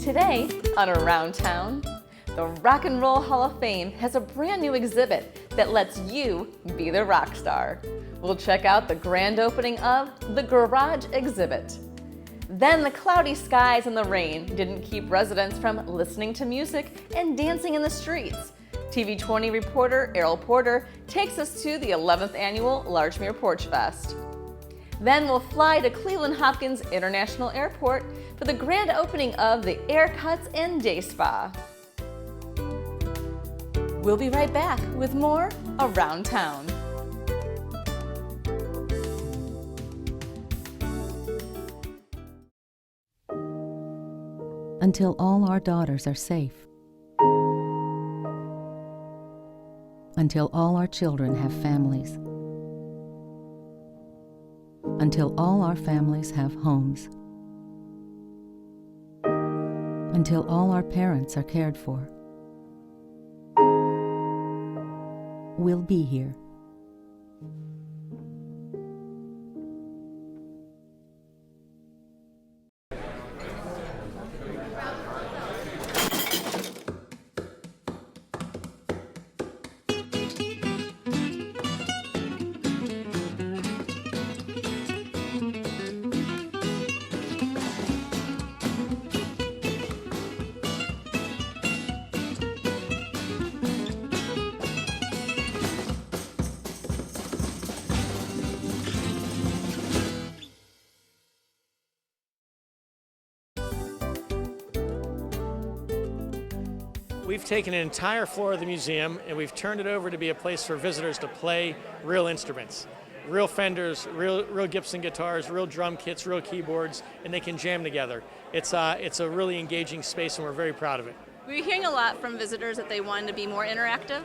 Today on Around Town, the Rock and Roll Hall of Fame has a brand new exhibit that lets you be the rock star. We'll check out the grand opening of the Garage exhibit. Then the cloudy skies and the rain didn't keep residents from listening to music and dancing in the streets. TV20 reporter Errol Porter takes us to the 11th annual Larchmere Porchfest. Then we'll fly to Cleveland Hopkins International Airport for the grand opening of the Aircuts and Day Spa. We'll be right back with more Around Town. Until all our daughters are safe. Until all our children have families. Until all our families have homes. Until all our parents are cared for. We'll be here. We've taken an entire floor of the museum and we've turned it over to be a place for visitors to play real instruments. Real Fenders, real Gibson guitars, real drum kits, real keyboards, and they can jam together. It's a really engaging space and we're very proud of it. We're hearing a lot from visitors that they wanted to be more interactive.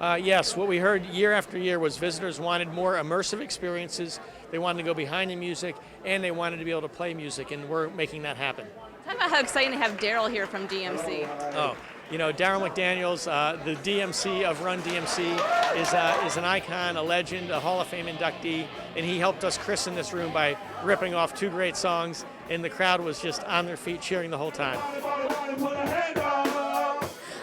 Yes, what we heard year after year was visitors wanted more immersive experiences, they wanted to go behind the music, and they wanted to be able to play music, and we're making that happen. Talk about how exciting to have Daryl here from DMC. Oh, you know, Daryl McDaniels, the DMC of Run DMC, is an icon, a legend, a Hall of Fame inductee, and he helped us christen this room by ripping off two great songs, and the crowd was just on their feet cheering the whole time.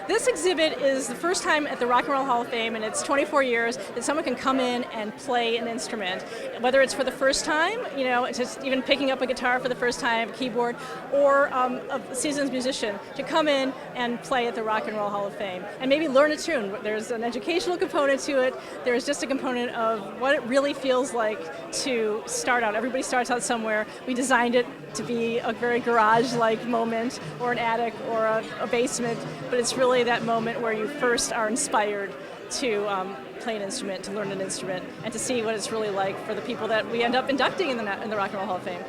This exhibit is the first time at the Rock and Roll Hall of Fame, and it's 24 years that someone can come in and play an instrument, whether it's for the first time, you know, it's just even picking up a guitar for the first time, a keyboard, or a seasoned musician to come in and play at the Rock and Roll Hall of Fame and maybe learn a tune. There's an educational component to it. There's just a component of what it really feels like to start out. Everybody starts out somewhere. We designed it to be a very garage-like moment, or an attic, or a basement, but it's really that moment where you first are inspired to play an instrument, to learn an instrument, and to see what it's really like for the people that we end up inducting in the Rock and Roll Hall of Fame.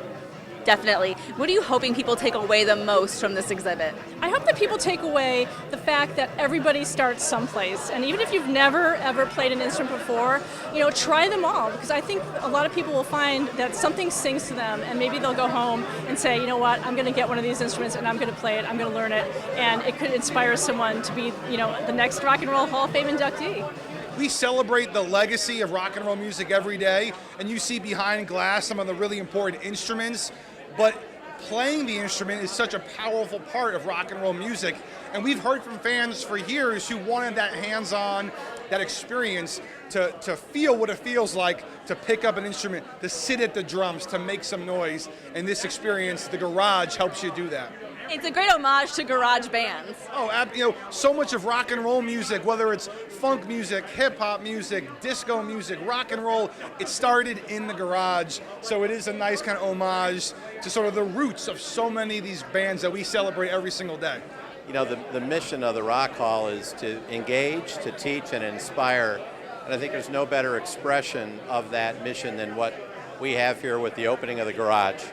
Definitely. What are you hoping people take away the most from this exhibit? I hope that people take away the fact that everybody starts someplace, and even if you've never ever played an instrument before, you know, try them all, because I think a lot of people will find that something sings to them, and maybe they'll go home and say, you know what, I'm going to get one of these instruments and I'm going to play it, I'm going to learn it, and it could inspire someone to be, you know, the next Rock and Roll Hall of Fame inductee. We celebrate the legacy of rock and roll music every day, and you see behind glass some of the really important instruments, but playing the instrument is such a powerful part of rock and roll music, and we've heard from fans for years who wanted that hands-on, that experience to feel what it feels like to pick up an instrument, to sit at the drums, to make some noise, and this experience, the Garage, helps you do that. It's a great homage to garage bands. Oh, you know, so much of rock and roll music, whether it's funk music, hip hop music, disco music, rock and roll, it started in the garage. So it is a nice kind of homage to sort of the roots of so many of these bands that we celebrate every single day. You know, the mission of the Rock Hall is to engage, to teach, and inspire. And I think there's no better expression of that mission than what we have here with the opening of the Garage.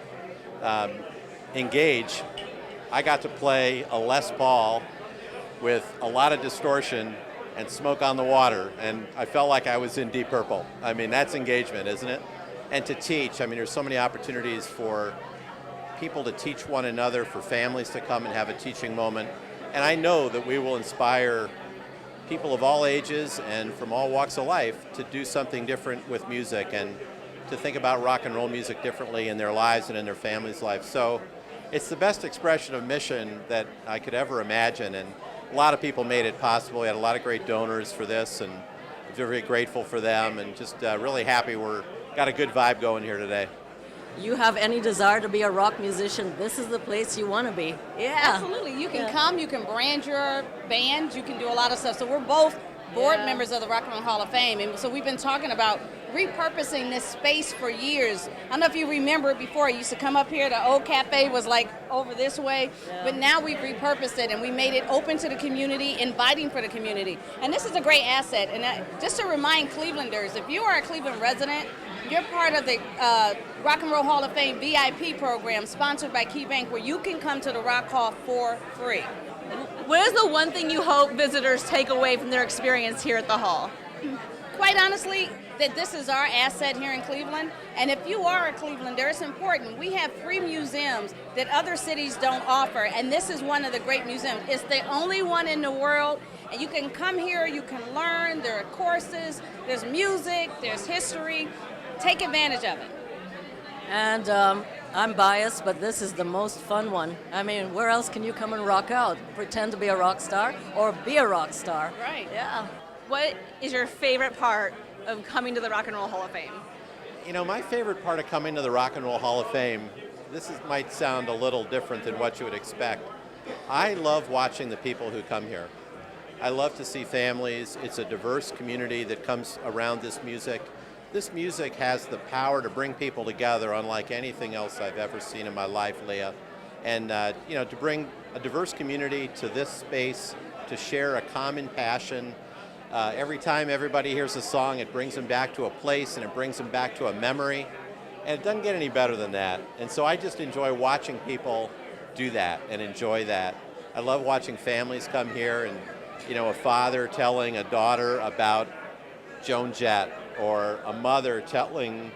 Engage. I got to play a Les Paul with a lot of distortion and Smoke on the Water, and I felt like I was in Deep Purple. I mean, that's engagement, isn't it? And to teach, I mean, there's so many opportunities for people to teach one another, for families to come and have a teaching moment. And I know that we will inspire people of all ages and from all walks of life to do something different with music and to think about rock and roll music differently in their lives and in their families' lives. So it's the best expression of mission that I could ever imagine, and a lot of people made it possible. We had a lot of great donors for this, and very grateful for them, and just really happy we're got a good vibe going here today. You have any desire to be a rock musician, this is the place you want to be. Yeah. Absolutely. You can come, you can brand your band, you can do a lot of stuff. So we're both board members of the Rock and Roll Hall of Fame, and so we've been talking about repurposing this space for years. I don't know if you remember before, it used to come up here, the old cafe was like over this way, but now we've repurposed it and we made it open to the community, inviting for the community. And this is a great asset. And just to remind Clevelanders, if you are a Cleveland resident, you're part of the Rock and Roll Hall of Fame VIP program sponsored by KeyBank, where you can come to the Rock Hall for free. What is the one thing you hope visitors take away from their experience here at the Hall? Quite honestly, that this is our asset here in Cleveland, and if you are a Clevelander, it's important. We have free museums that other cities don't offer, and this is one of the great museums. It's the only one in the world, and you can come here, you can learn, there are courses, there's music, there's history. Take advantage of it. And I'm biased, but this is the most fun one. I mean, where else can you come and rock out? Pretend to be a rock star or be a rock star. Right. Yeah. What is your favorite part of coming to the Rock and Roll Hall of Fame? You know, my favorite part of coming to the Rock and Roll Hall of Fame, might sound a little different than what you would expect. I love watching the people who come here. I love to see families. It's a diverse community that comes around this music. This music has the power to bring people together unlike anything else I've ever seen in my life, Leah. And, to bring a diverse community to this space, to share a common passion. Every time everybody hears a song, it brings them back to a place and it brings them back to a memory. And it doesn't get any better than that. And so I just enjoy watching people do that and enjoy that. I love watching families come here and, a father telling a daughter about Joan Jett, or a mother telling,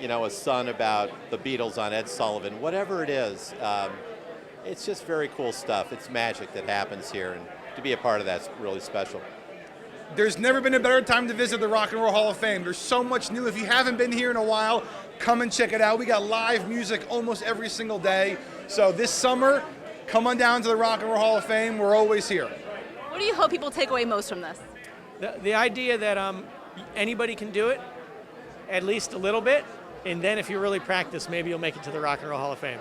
a son about the Beatles on Ed Sullivan. Whatever it is, it's just very cool stuff. It's magic that happens here, and to be a part of that's really special. There's never been a better time to visit the Rock and Roll Hall of Fame. There's so much new. If you haven't been here in a while, come and check it out. We got live music almost every single day. So this summer, come on down to the Rock and Roll Hall of Fame. We're always here. What do you hope people take away most from this? The idea that anybody can do it, at least a little bit, and then if you really practice, maybe you'll make it to the Rock and Roll Hall of Fame.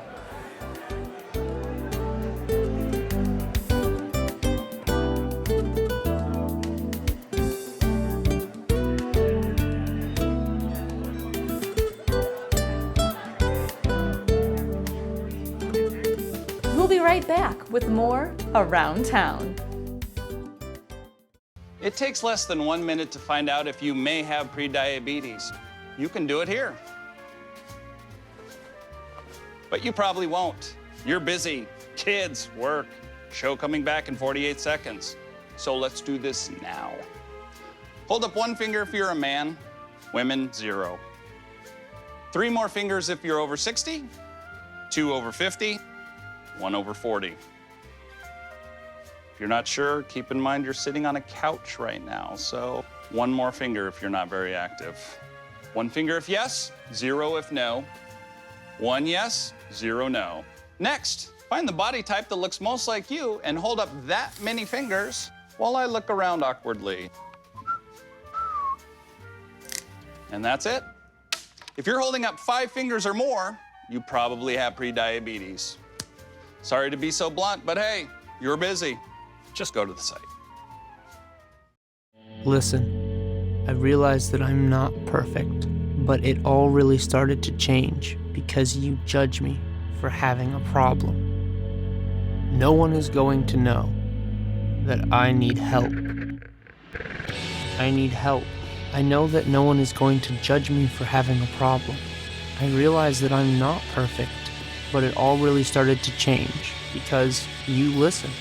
We'll be right back with more Around Town. It takes less than 1 minute to find out if you may have prediabetes. You can do it here. But you probably won't. You're busy. Kids, work, show coming back in 48 seconds. So let's do this now. Hold up one finger if you're a man, women, 0. 3 more fingers if you're over 60, 2 over 50, 1 over 40. If you're not sure, keep in mind you're sitting on a couch right now, so 1 more finger if you're not very active. 1 finger if yes, 0 if no. 1 yes, 0 no. Next, find the body type that looks most like you and hold up that many fingers while I look around awkwardly. And that's it. If you're holding up 5 fingers or more, you probably have prediabetes. Sorry to be so blunt, but hey, you're busy. Just go to the site. Listen, I realize that I'm not perfect, but it all really started to change because you judge me for having a problem. No one is going to know that I need help. I need help. I know that no one is going to judge me for having a problem. I realize that I'm not perfect, but it all really started to change because you listen.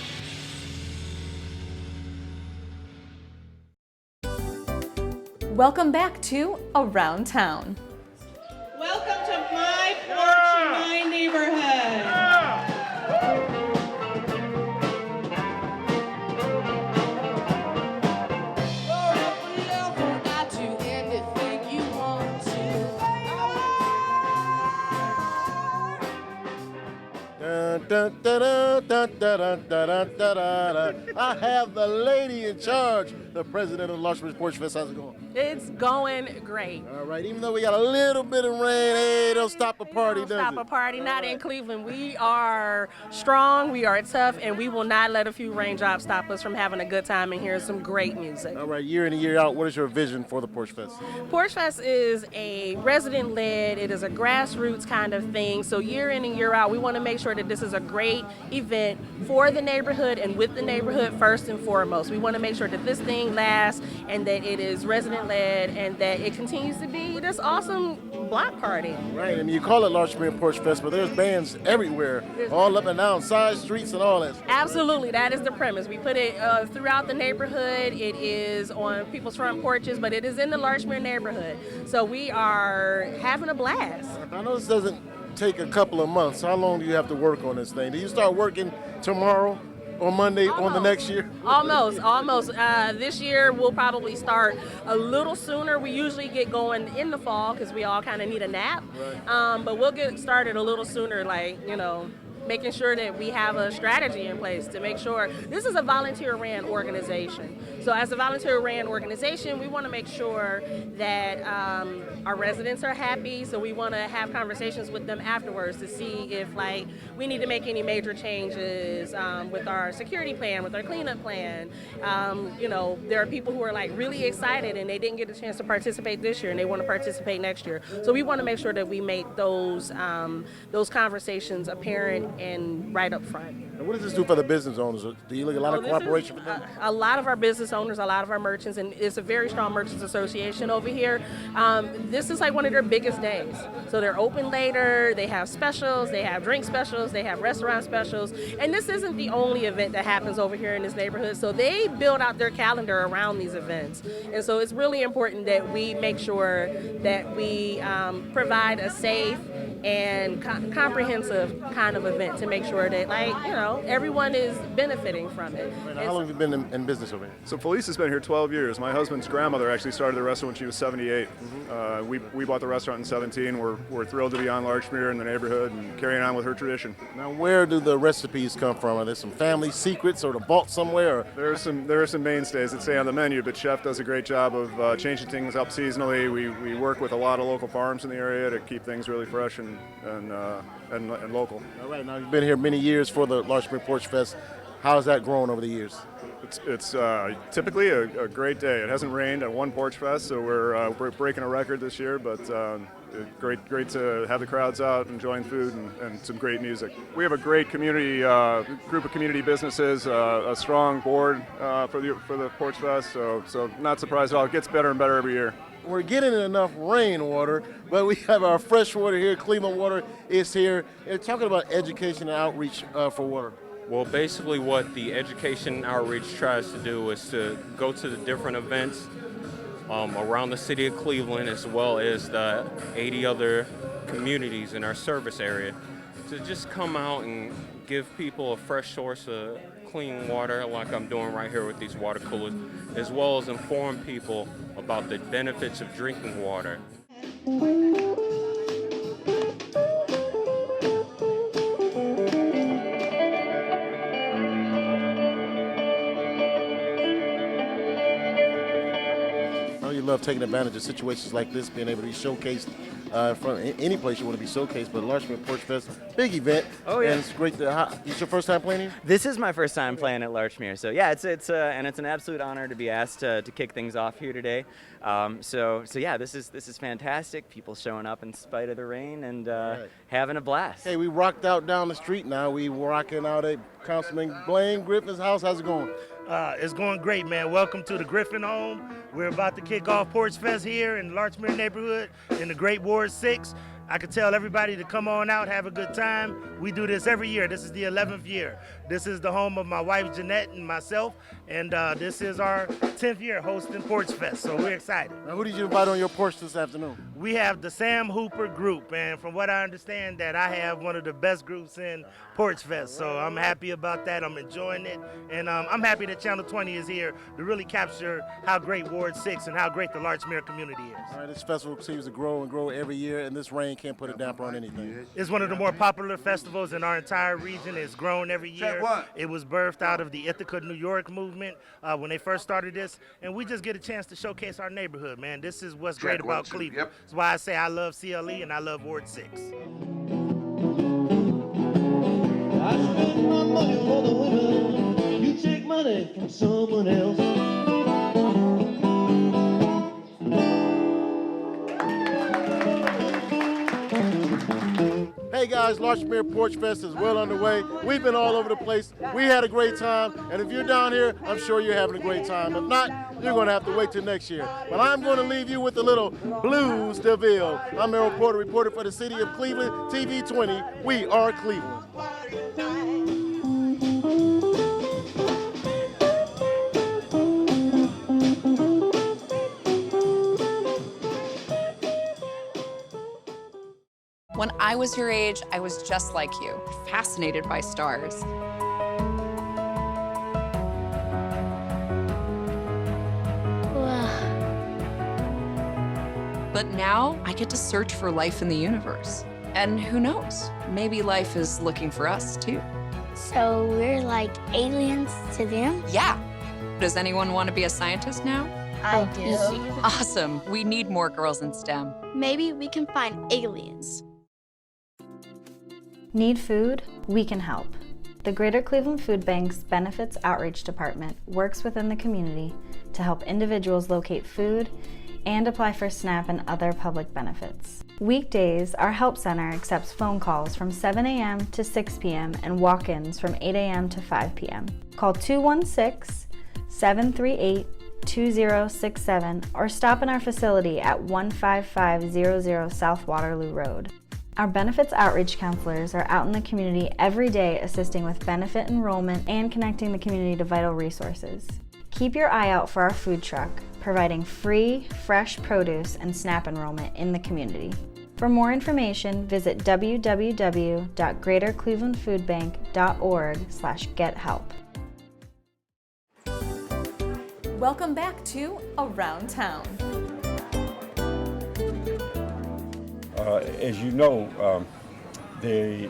Welcome back to Around Town. Welcome to my porch, my neighborhood. dun, dun, dun, dun, dun, dun, dun, dun, dun. I have the lady in charge, the president of the Larchmere Porchfest. How's it going? It's going great. All right, even though we got a little bit of rain, hey, don't stop a party, does it? Stop a party, not in Cleveland. We are strong, we are tough, and we will not let a few raindrops stop us from having a good time and hearing some great music. All right, year in and year out, what is your vision for the Porchfest? Porchfest is a resident-led, it is a grassroots kind of thing. So year in and year out, we want to make sure that this is a great event for the neighborhood and with the neighborhood first and foremost. We want to make sure that this thing lasts and that it is resident-led and that it continues to be this awesome block party. Right, and you call it Larchmere Porchfest, but there's bands everywhere, all up and down side streets and all that. Absolutely, that is the premise. We put it throughout the neighborhood. It is on people's front porches, but it is in the Larchmere neighborhood. So we are having a blast. I know this doesn't take a couple of months. How long do you have to work on this thing? Do you start working tomorrow or Monday on the next year? Almost. This year we'll probably start a little sooner. We usually get going in the fall because we all kind of need a nap. Right. But we'll get started a little sooner, making sure that we have a strategy in place to make sure this is a volunteer-ran organization. So as a volunteer-ran organization, we want to make sure that our residents are happy. So we want to have conversations with them afterwards to see if we need to make any major changes with our security plan, with our cleanup plan. There are people who are really excited and they didn't get a chance to participate this year and they want to participate next year. So we want to make sure that we make those conversations apparent and right up front. And what does this do for the business owners? Do you look a lot of cooperation with them? A lot of our business owners, a lot of our merchants, and it's a very strong merchants association over here. This is one of their biggest days. So they're open later, they have specials, they have drink specials, they have restaurant specials, and this isn't the only event that happens over here in this neighborhood. So they build out their calendar around these events. And so it's really important that we make sure that we provide a safe and comprehensive kind of event to make sure that everyone is benefiting from it. How long have you been in business over here? So Felicia's been here 12 years. My husband's grandmother actually started the restaurant when she was 78. We bought the restaurant in 17. We're thrilled to be on Larchmere in the neighborhood and carrying on with her tradition. Now, where do the recipes come from? Are there some family secrets or the vault somewhere? Or? There are some mainstays that stay on the menu, but Chef does a great job of changing things up seasonally. We work with a lot of local farms in the area to keep things really fresh and local. All right, now you've been here many years for the Larchmere Porchfest. How has that grown over the years? It's typically a great day. It hasn't rained at one Porchfest, so we're breaking a record this year, but great to have the crowds out enjoying food and some great music. We have a great community group of community businesses, a strong board for the Porchfest, so not surprised at all. It gets better and better every year. We're getting enough rainwater, but we have our fresh water here. Cleveland Water is here. They're talking about education and outreach for water. Well, basically what the education outreach tries to do is to go to the different events around the city of Cleveland, as well as the 80 other communities in our service area, to just come out and give people a fresh source of clean water, like I'm doing right here with these water coolers, as well as inform people about the benefits of drinking water. You love taking advantage of situations like this, being able to be showcased from any place you want to be showcased, but Larchmere Porchfest, big event. Oh yeah, and it's great. It's your first time playing here? This is my first time playing at Larchmere, so yeah, it's an absolute honor to be asked to kick things off here today. So yeah, this is fantastic. People showing up in spite of the rain and having a blast. Hey, we rocked out down the street now. We rocking out at Councilman Blaine Griffin's house. How's it going? It's going great, man. Welcome to the Griffin home. We're about to kick off Porchfest here in the Larchmere neighborhood in the Great Ward 6. I could tell everybody to come on out, have a good time. We do this every year. This is the 11th year. This is the home of my wife, Jeanette, and myself, and this is our 10th year hosting Porchfest, so we're excited. Now, who did you invite on your porch this afternoon? We have the Sam Hooper group, and from what I understand, that I have one of the best groups in Porchfest, so I'm happy about that. I'm enjoying it, and I'm happy that Channel 20 is here to really capture how great Ward 6 and how great the Larchmere community is. All right, this festival seems to grow and grow every year, and this rain rain can't put a damper on anything. It's one of the more popular festivals in our entire region. It's grown every year. It was birthed out of the Ithaca, New York movement when they first started this, and we just get a chance to showcase our neighborhood, man. This is what's great about Cleveland. That's why I say I love CLE and I love Ward 6. I spend my money for the women. You take money from someone else. Hey guys, Larchmere Porchfest is well underway. We've been all over the place. We had a great time, and if you're down here, I'm sure you're having a great time. If not, you're going to have to wait till next year. But I'm going to leave you with a little Blues DeVille. I'm Errol Porter, reporter for the City of Cleveland, TV 20. We are Cleveland. When I was your age, I was just like you, fascinated by stars. But now I get to search for life in the universe. And who knows, maybe life is looking for us too. So we're like aliens to them? Yeah. Does anyone want to be a scientist now? I do. Awesome. We need more girls in STEM. Maybe we can find aliens. Need food? We can help. The Greater Cleveland Food Bank's Benefits Outreach Department works within the community to help individuals locate food and apply for SNAP and other public benefits. Weekdays, our help center accepts phone calls from 7 a.m. to 6 p.m. and walk-ins from 8 a.m. to 5 p.m. Call 216-738-2067 or stop in our facility at 15500 South Waterloo Road. Our benefits outreach counselors are out in the community every day assisting with benefit enrollment and connecting the community to vital resources. Keep your eye out for our food truck, providing free, fresh produce and SNAP enrollment in the community. For more information, visit www.greaterclevelandfoodbank.org/gethelp. Welcome back to Around Town. As you know, the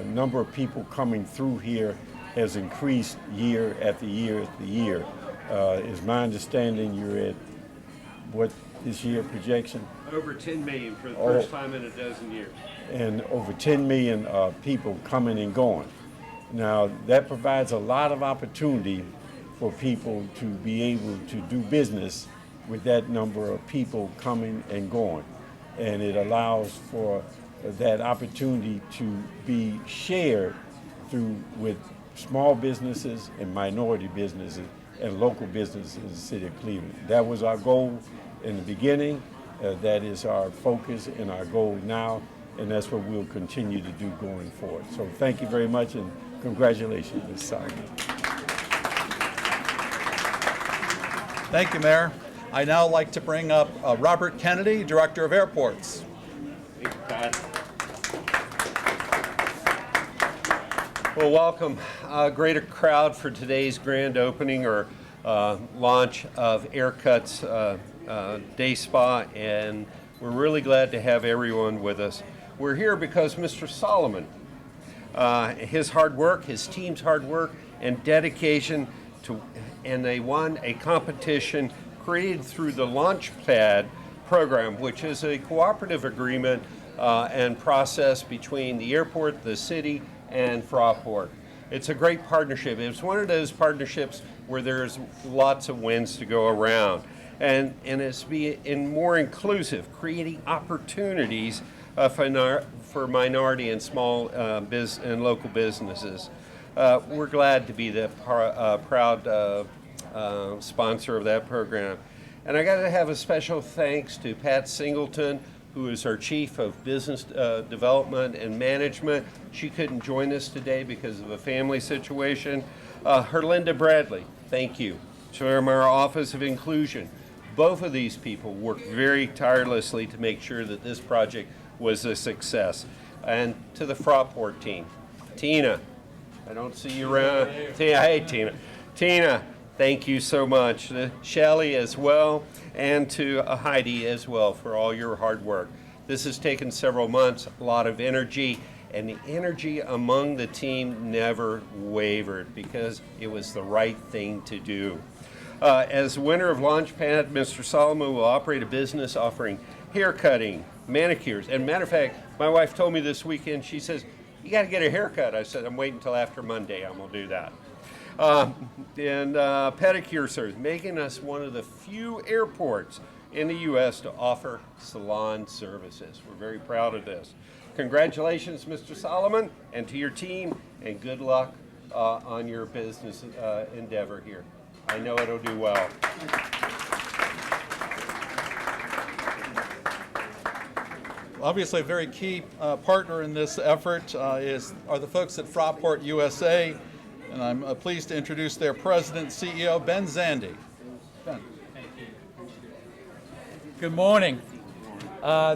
number of people coming through here has increased year after year after year. Is my understanding you're at what this year projection? Over 10 million for the first time in a dozen years. And over 10 million people coming and going. Now that provides a lot of opportunity for people to be able to do business with that number of people coming and going. And it allows for that opportunity to be shared with small businesses and minority businesses and local businesses in the city of Cleveland. That was our goal in the beginning. That is our focus and our goal now, and that's what we'll continue to do going forward. So thank you very much, and congratulations, Ms. Simon. Thank you, Mayor. I now like to bring up Robert Kennedy, Director of Airports. Thank you, Pat. Well, welcome. Greater crowd for today's grand opening or launch of Aircuts Day Spa, and we're really glad to have everyone with us. We're here because Mr. Solomon, his hard work, his team's hard work and dedication and they won a competition created through the Launchpad program, which is a cooperative agreement and process between the airport, the city, and Fraport. It's a great partnership. It's one of those partnerships where there's lots of wins to go around. And it's being more inclusive, creating opportunities for minority and small and local businesses. We're glad to be the proud sponsor of that program. And I got to have a special thanks to Pat Singleton, who is our Chief of Business Development and Management. She couldn't join us today because of a family situation. Herlinda Bradley, thank you. From our Office of Inclusion. Both of these people worked very tirelessly to make sure that this project was a success. And to the Fraport team. Tina, I don't see you around. Hey, Tina. Tina, thank you so much. To Shelley as well, and to Heidi as well for all your hard work. This has taken several months, a lot of energy, and the energy among the team never wavered because it was the right thing to do. As winner of Launchpad, Mr. Solomon will operate a business offering haircutting, manicures, and matter of fact, my wife told me this weekend, she says, "You got to get a haircut." I said, "I'm waiting until after Monday, I'm going to do that." And pedicure service, making us one of the few airports in the U.S. to offer salon services. We're very proud of this. Congratulations, Mr. Solomon, and to your team, and good luck on your business endeavor here. I know it'll do well. Obviously, a very key partner in this effort are the folks at Fraport USA, and I'm pleased to introduce their president, CEO, Ben Zandy. Ben. Good morning.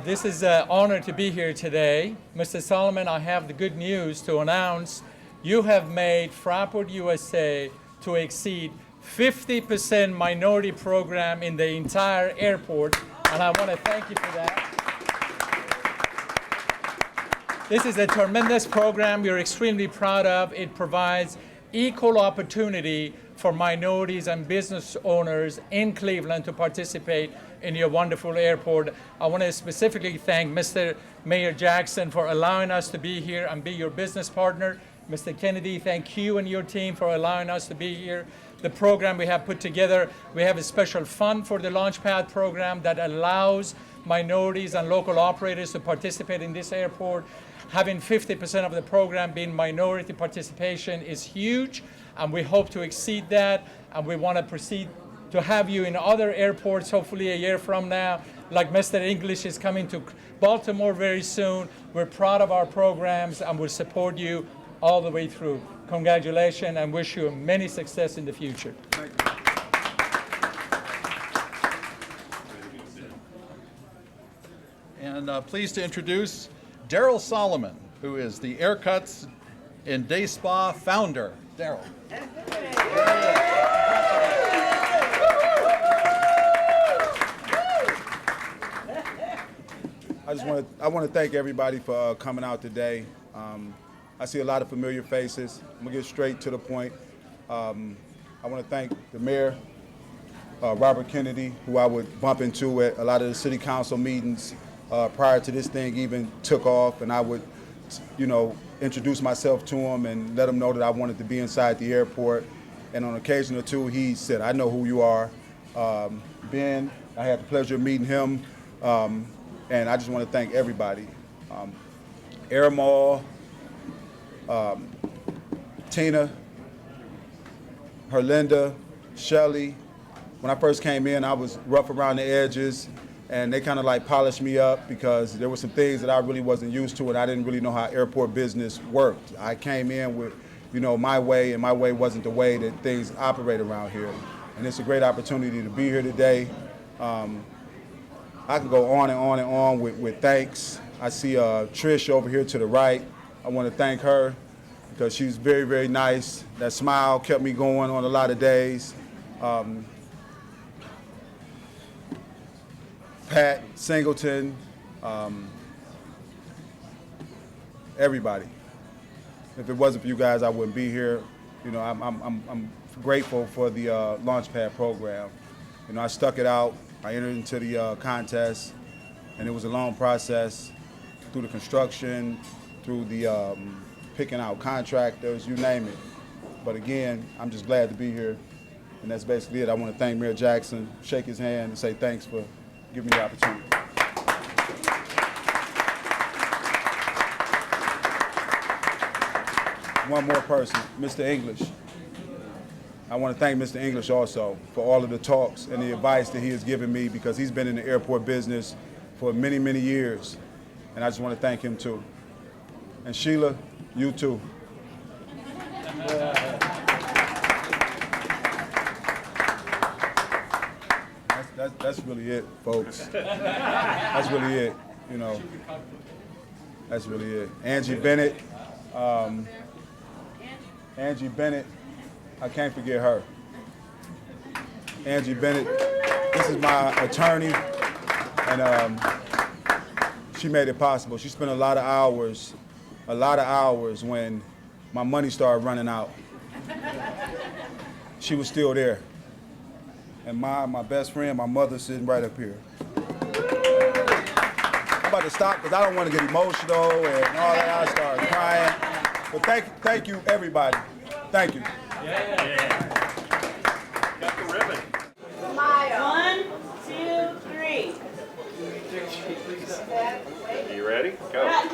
This is an honor to be here today. Mr. Solomon, I have the good news to announce you have made Fraport USA to exceed 50% minority program in the entire airport, and I want to thank you for that. This is a tremendous program we're extremely proud of. It provides equal opportunity for minorities and business owners in Cleveland to participate in your wonderful airport. I want to specifically thank Mr. Mayor Jackson for allowing us to be here and be your business partner. Mr. Kennedy, thank you and your team for allowing us to be here. The program we have put together, we have a special fund for the Launchpad program that allows minorities and local operators to participate in this airport. Having 50% of the program being minority participation is huge, and we hope to exceed that, and we want to proceed to have you in other airports, hopefully a year from now. Like Mr. English is coming to Baltimore very soon. We're proud of our programs, and we'll support you all the way through. Congratulations, and wish you many success in the future. And pleased to introduce Daryl Solomon, who is the Aircuts and Day Spa founder. Daryl. I want to thank everybody for coming out today. I see a lot of familiar faces. I'm gonna get straight to the point. I want to thank the mayor, Robert Kennedy, who I would bump into at a lot of the city council meetings prior to this thing even took off, and I would, introduce myself to him and let him know that I wanted to be inside the airport. And on occasion or two, he said, "I know who you are." Ben, I had the pleasure of meeting him, and I just want to thank everybody. Airmall, Tina, Herlinda, Shelly. When I first came in, I was rough around the edges, and they kind of like polished me up because there were some things that I really wasn't used to, and I didn't really know how airport business worked. I came in with, my way, and my way wasn't the way that things operate around here. And it's a great opportunity to be here today. I can go on and on and on with thanks. I see Trish over here to the right. I want to thank her because she's very, very nice. That smile kept me going on a lot of days. Pat Singleton, everybody. If it wasn't for you guys, I wouldn't be here. I'm grateful for the Launchpad program. I stuck it out. I entered into the contest, and it was a long process through the construction, through the picking out contractors, you name it. But again, I'm just glad to be here, and that's basically it. I want to thank Mayor Jackson, shake his hand, and say thanks for giving me the opportunity. One more person, Mr. English. I want to thank Mr. English also for all of the talks and the advice that he has given me, because he's been in the airport business for many, many years. And I just want to thank him too. And Sheila, you too. That's really it, folks. That's really it, That's really it. Angie Bennett. Angie Bennett, I can't forget her. Angie Bennett, this is my attorney, and she made it possible. She spent a lot of hours when my money started running out. She was still there. And my best friend, my mother, sitting right up here. I'm about to stop because I don't want to get emotional and all that. I start crying. But thank you, everybody. Thank you. Got the ribbon. Smile. 1, 2, 3. You ready? Go. Cut.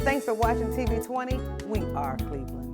Thanks for watching TV 20. We are Cleveland.